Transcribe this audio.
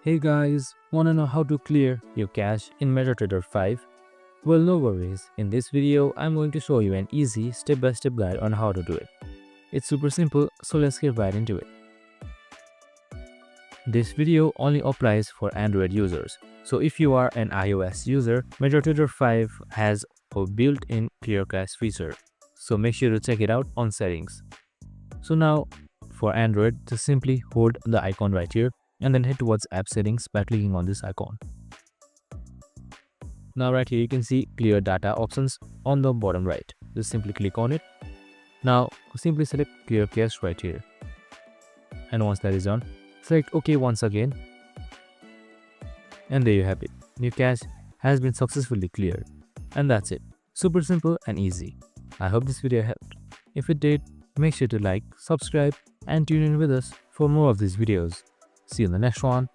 Hey guys, wanna know how to clear your cache in MetaTrader 5? Well, no worries. In this video, I'm going to show you an easy step-by-step guide on how to do it. It's super simple, so let's get right into it. This video only applies for Android users. So if you are an iOS user, MetaTrader 5 has a built-in clear cache feature. So make sure to check it out on settings. So now, for Android, just simply hold the icon right here and then head towards app settings by clicking on this icon. Now right here you can see clear data options on the bottom right. Just simply click on it. Now simply select clear cache right here. And once that is done, select OK once again. And there you have it. Your cache has been successfully cleared. And that's it. Super simple and easy. I hope this video helped. If it did, make sure to like, subscribe and tune in with us for more of these videos. See you in the next one.